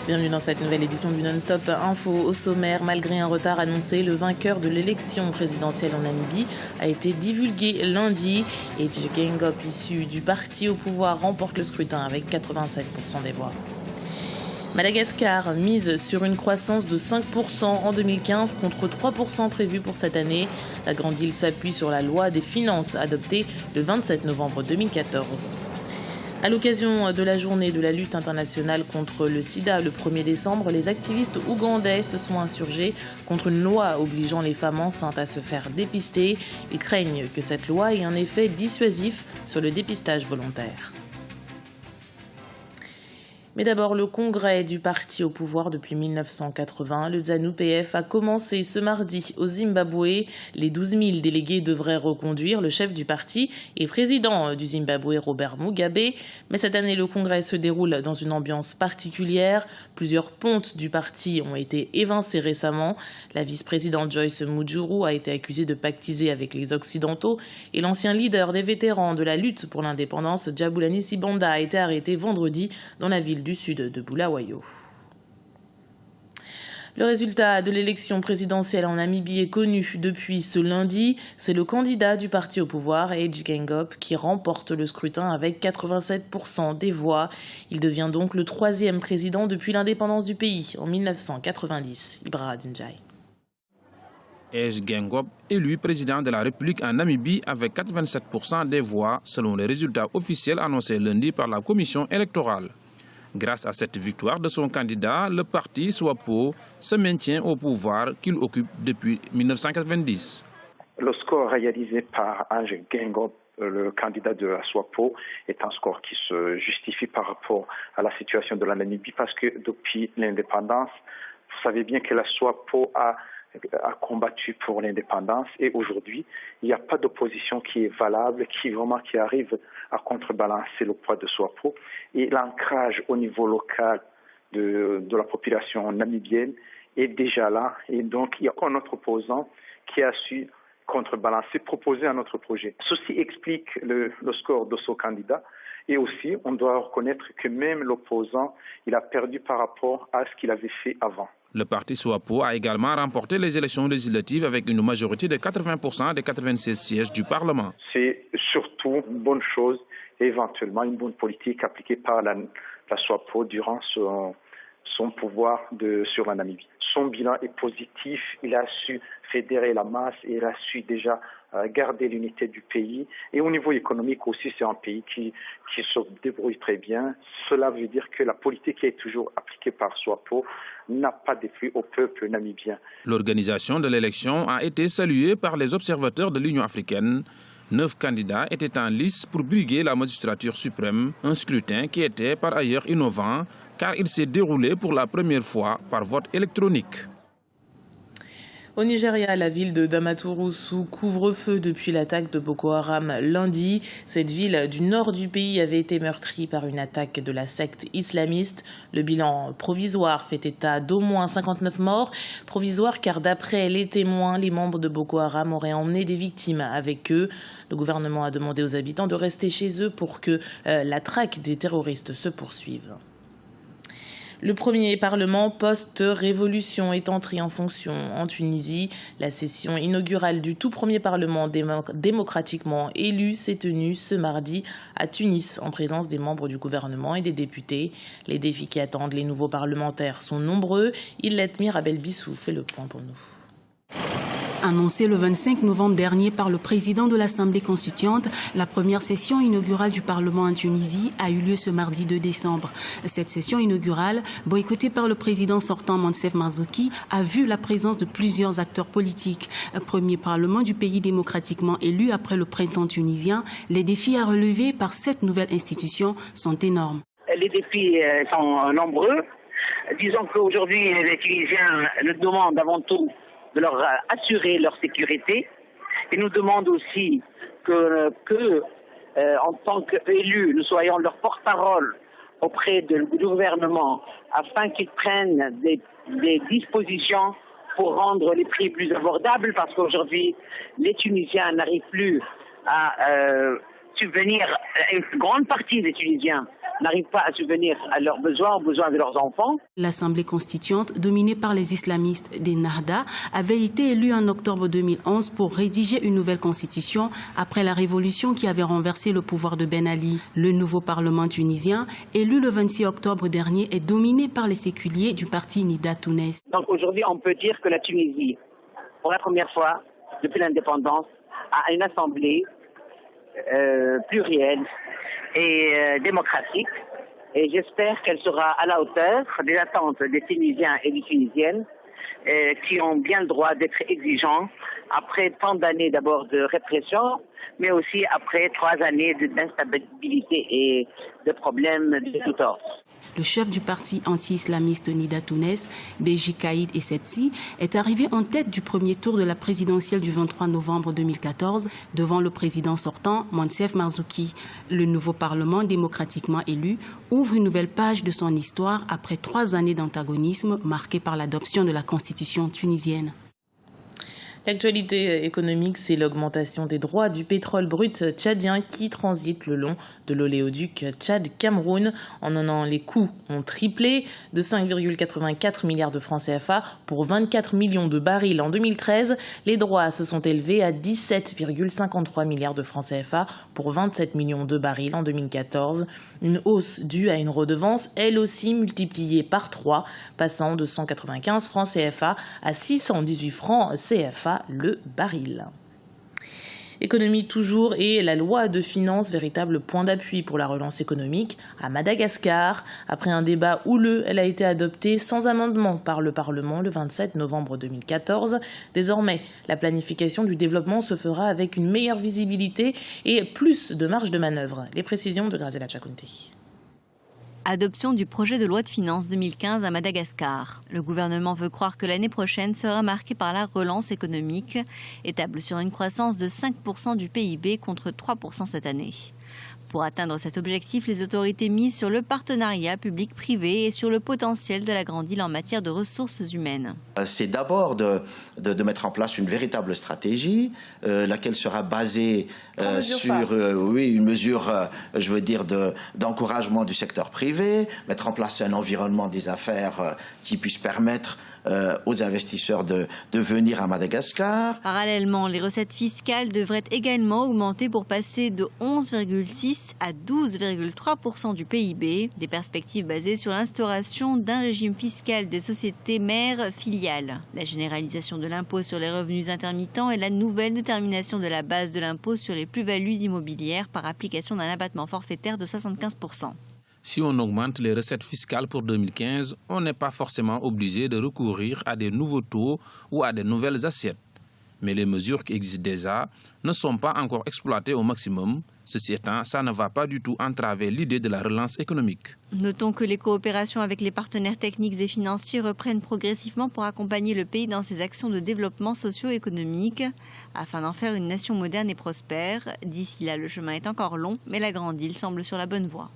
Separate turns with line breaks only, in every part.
Bienvenue dans cette nouvelle édition du Non-Stop Info. Au sommaire, malgré un retard annoncé, le vainqueur de l'élection présidentielle en Namibie a été divulgué lundi. Edge Gengop, issu du parti au pouvoir, remporte le scrutin avec 87% des voix. Madagascar mise sur une croissance de 5% en 2015 contre 3% prévu pour cette année. La grande île s'appuie sur la loi des finances adoptée le 27 novembre 2014. À l'occasion de la journée de la lutte internationale contre le sida le 1er décembre, les activistes ougandais se sont insurgés contre une loi obligeant les femmes enceintes à se faire dépister. Ils craignent que cette loi ait un effet dissuasif sur le dépistage volontaire. Mais d'abord, le congrès du parti au pouvoir depuis 1980, le ZANU-PF, a commencé ce mardi au Zimbabwe. Les 12 000 délégués devraient reconduire le chef du parti et président du Zimbabwe, Robert Mugabe. Mais cette année, le congrès se déroule dans une ambiance particulière. Plusieurs pontes du parti ont été évincées récemment. La vice-présidente Joyce Mujuru a été accusée de pactiser avec les Occidentaux et l'ancien leader des vétérans de la lutte pour l'indépendance, Jabulani Sibanda, a été arrêté vendredi dans la ville du sud de Bulawayo. Le résultat de l'élection présidentielle en Namibie est connu depuis ce lundi. C'est le candidat du parti au pouvoir, Edge Gengop, qui remporte le scrutin avec 87% des voix. Il devient donc le 3e président depuis l'indépendance du pays en 1990. Ibra Dinjai.
Edge Gengop, élu président de la République en Namibie avec 87% des voix, selon les résultats officiels annoncés lundi par la commission électorale. Grâce à cette victoire de son candidat, le parti SWAPO se maintient au pouvoir qu'il occupe depuis 1990.
Le score réalisé par Edge Gengop, le candidat de la SWAPO, est un score qui se justifie par rapport à la situation de la Namibie parce que depuis l'indépendance, vous savez bien que la SWAPO a combattu pour l'indépendance et aujourd'hui, il n'y a pas d'opposition qui est valable, qui arrive à contrebalancer le poids de SWAPO et l'ancrage au niveau local de la population namibienne est déjà là et donc il y a un autre opposant qui a su contrebalancer, proposer un autre projet. Ceci explique le score de ce candidat et aussi on doit reconnaître que même l'opposant, il a perdu par rapport à ce qu'il avait fait avant.
Le parti SWAPO a également remporté les élections législatives avec une majorité de 80% des 96 sièges du Parlement.
C'est surtout une bonne chose et éventuellement une bonne politique appliquée par la SWAPO durant son pouvoir sur la Namibie. Son bilan est positif, il a su fédérer la masse et il a su déjà garder l'unité du pays. Et au niveau économique aussi, c'est un pays qui se débrouille très bien. Cela veut dire que la politique qui est toujours appliquée par SWAPO n'a pas déplu au peuple namibien.
L'organisation de l'élection a été saluée par les observateurs de l'Union africaine. 9 candidats étaient en lice pour briguer la magistrature suprême, un scrutin qui était par ailleurs innovant car il s'est déroulé pour la première fois par vote électronique.
Au Nigeria, la ville de Damaturu sous couvre-feu depuis l'attaque de Boko Haram lundi. Cette ville du nord du pays avait été meurtrie par une attaque de la secte islamiste. Le bilan provisoire fait état d'au moins 59 morts. Provisoire car d'après les témoins, les membres de Boko Haram auraient emmené des victimes avec eux. Le gouvernement a demandé aux habitants de rester chez eux pour que la traque des terroristes se poursuive. Le premier parlement post-révolution est entré en fonction en Tunisie. La session inaugurale du tout premier parlement démocratiquement élu s'est tenue ce mardi à Tunis en présence des membres du gouvernement et des députés. Les défis qui attendent les nouveaux parlementaires sont nombreux. Illet Mirabel Bissou fait le point pour nous.
Annoncé le 25 novembre dernier par le président de l'Assemblée constituante, la première session inaugurale du Parlement en Tunisie a eu lieu ce mardi 2 décembre. Cette session inaugurale, boycottée par le président sortant Moncef Marzouki, a vu la présence de plusieurs acteurs politiques. Premier Parlement du pays démocratiquement élu après le printemps tunisien, les défis à relever par cette nouvelle institution sont énormes.
Les défis sont nombreux. Disons qu'aujourd'hui, les Tunisiens nous demandent avant tout de leur assurer leur sécurité. Ils nous demandent aussi que en tant qu'élus, nous soyons leur porte-parole auprès du gouvernement afin qu'ils prennent des dispositions pour rendre les prix plus abordables parce qu'aujourd'hui, les Tunisiens n'arrivent plus à subvenir, une grande partie des Tunisiens n'arrivent pas à subvenir à leurs besoins, aux besoins de leurs enfants.
L'Assemblée constituante, dominée par les islamistes des Nahda, avait été élue en octobre 2011 pour rédiger une nouvelle constitution après la révolution qui avait renversé le pouvoir de Ben Ali. Le nouveau parlement tunisien, élu le 26 octobre dernier, est dominé par les séculiers du parti Nida Tounes.
Donc aujourd'hui, on peut dire que la Tunisie, pour la première fois depuis l'indépendance, a une assemblée plurielle et démocratique, et j'espère qu'elle sera à la hauteur des attentes des Tunisiens et des Tunisiennes qui ont bien le droit d'être exigeants après tant d'années d'abord de répression, mais aussi après 3 années d'instabilité et de problèmes de tout ordre.
Le chef du parti anti-islamiste Nida Tounes, Beji Caïd Essebsi, est arrivé en tête du premier tour de la présidentielle du 23 novembre 2014 devant le président sortant, Monsef Marzouki. Le nouveau parlement démocratiquement élu ouvre une nouvelle page de son histoire après 3 années d'antagonisme marquées par l'adoption de la constitution tunisienne.
L'actualité économique, c'est l'augmentation des droits du pétrole brut tchadien qui transite le long de l'oléoduc Tchad-Cameroun. En un an, les coûts ont triplé de 5,84 milliards de francs CFA pour 24 millions de barils en 2013. Les droits se sont élevés à 17,53 milliards de francs CFA pour 27 millions de barils en 2014. Une hausse due à une redevance, elle aussi multipliée par 3, passant de 195 francs CFA à 618 francs CFA le baril. Économie toujours et la loi de finances, véritable point d'appui pour la relance économique à Madagascar. Après un débat houleux, elle a été adoptée sans amendement par le Parlement le 27 novembre 2014. Désormais, la planification du développement se fera avec une meilleure visibilité et plus de marge de manœuvre. Les précisions de Graziella Chakunti.
Adoption du projet de loi de finances 2015 à Madagascar. Le gouvernement veut croire que l'année prochaine sera marquée par la relance économique et table sur une croissance de 5% du PIB contre 3% cette année. Pour atteindre cet objectif, les autorités misent sur le partenariat public-privé et sur le potentiel de la grande île en matière de ressources humaines.
C'est d'abord de mettre en place une véritable stratégie, laquelle sera basée sur une mesure, d'encouragement du secteur privé, mettre en place un environnement des affaires qui puisse permettre aux investisseurs de venir à Madagascar.
Parallèlement, les recettes fiscales devraient également augmenter pour passer de 11,6 à 12,3% du PIB, des perspectives basées sur l'instauration d'un régime fiscal des sociétés mères filiales, la généralisation de l'impôt sur les revenus intermittents et la nouvelle détermination de la base de l'impôt sur les plus-values immobilières par application d'un abattement forfaitaire de 75%.
Si on augmente les recettes fiscales pour 2015, on n'est pas forcément obligé de recourir à des nouveaux taux ou à de nouvelles assiettes. Mais les mesures qui existent déjà ne sont pas encore exploitées au maximum. Ceci étant, ça ne va pas du tout entraver l'idée de la relance économique.
Notons que les coopérations avec les partenaires techniques et financiers reprennent progressivement pour accompagner le pays dans ses actions de développement socio-économique afin d'en faire une nation moderne et prospère. D'ici là, le chemin est encore long, mais la grande île semble sur la bonne voie.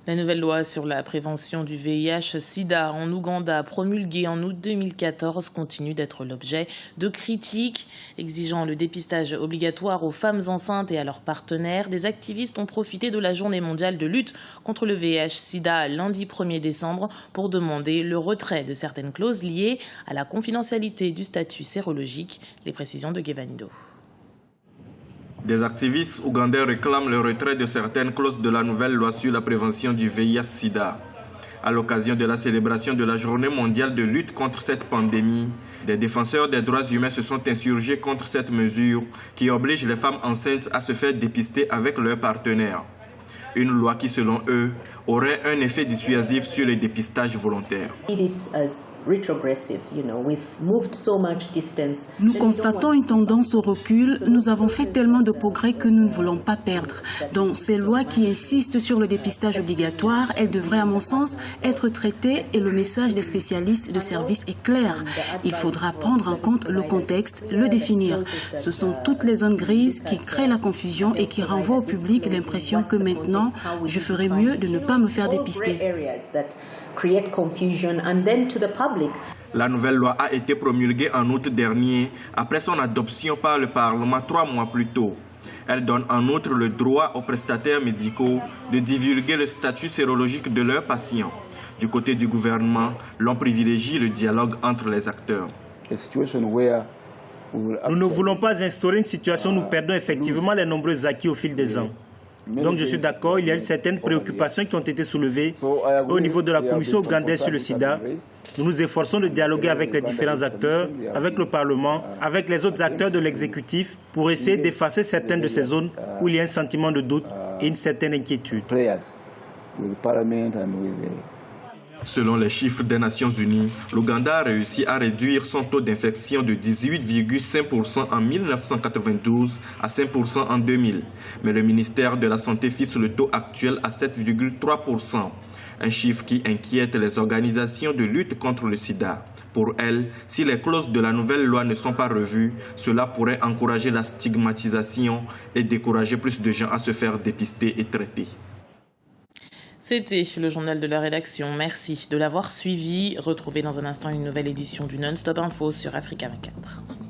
La nouvelle loi sur la prévention du VIH-Sida en Ouganda, promulguée en août 2014, continue d'être l'objet de critiques. Exigeant le dépistage obligatoire aux femmes enceintes et à leurs partenaires, des activistes ont profité de la journée mondiale de lutte contre le VIH-Sida lundi 1er décembre pour demander le retrait de certaines clauses liées à la confidentialité du statut sérologique. Les précisions de Guevanido.
Des activistes ougandais réclament le retrait de certaines clauses de la nouvelle loi sur la prévention du VIH-Sida. À l'occasion de la célébration de la journée mondiale de lutte contre cette pandémie, des défenseurs des droits humains se sont insurgés contre cette mesure qui oblige les femmes enceintes à se faire dépister avec leurs partenaires. Une loi qui, selon eux, aurait un effet dissuasif sur le dépistage volontaire.
Nous constatons une tendance au recul. Nous avons fait tellement de progrès que nous ne voulons pas perdre. Donc ces lois qui insistent sur le dépistage obligatoire, elles devraient à mon sens être traitées et le message des spécialistes de service est clair. Il faudra prendre en compte le contexte, le définir. Ce sont toutes les zones grises qui créent la confusion et qui renvoient au public l'impression que maintenant, je ferais mieux de ne pas me faire dépister.
La nouvelle loi a été promulguée en août dernier après son adoption par le Parlement 3 mois plus tôt. Elle donne en outre le droit aux prestataires médicaux de divulguer le statut sérologique de leurs patients. Du côté du gouvernement, l'on privilégie le dialogue entre les acteurs.
Nous ne voulons pas instaurer une situation où nous perdons effectivement les nombreux acquis au fil des ans. Donc je suis d'accord, il y a eu certaines préoccupations qui ont été soulevées. Au niveau de la Commission ougandaise sur le sida, nous nous efforçons de dialoguer avec les différents acteurs, avec le Parlement, avec les autres acteurs de l'exécutif pour essayer d'effacer certaines de ces zones où il y a un sentiment de doute et une certaine inquiétude.
Selon les chiffres des Nations Unies, l'Ouganda a réussi à réduire son taux d'infection de 18,5% en 1992 à 5% en 2000. Mais le ministère de la Santé fixe le taux actuel à 7,3%. Un chiffre qui inquiète les organisations de lutte contre le sida. Pour elles, si les clauses de la nouvelle loi ne sont pas revues, cela pourrait encourager la stigmatisation et décourager plus de gens à se faire dépister et traiter.
C'était le journal de la rédaction. Merci de l'avoir suivi. Retrouvez dans un instant une nouvelle édition du Non-Stop Info sur Africa 24.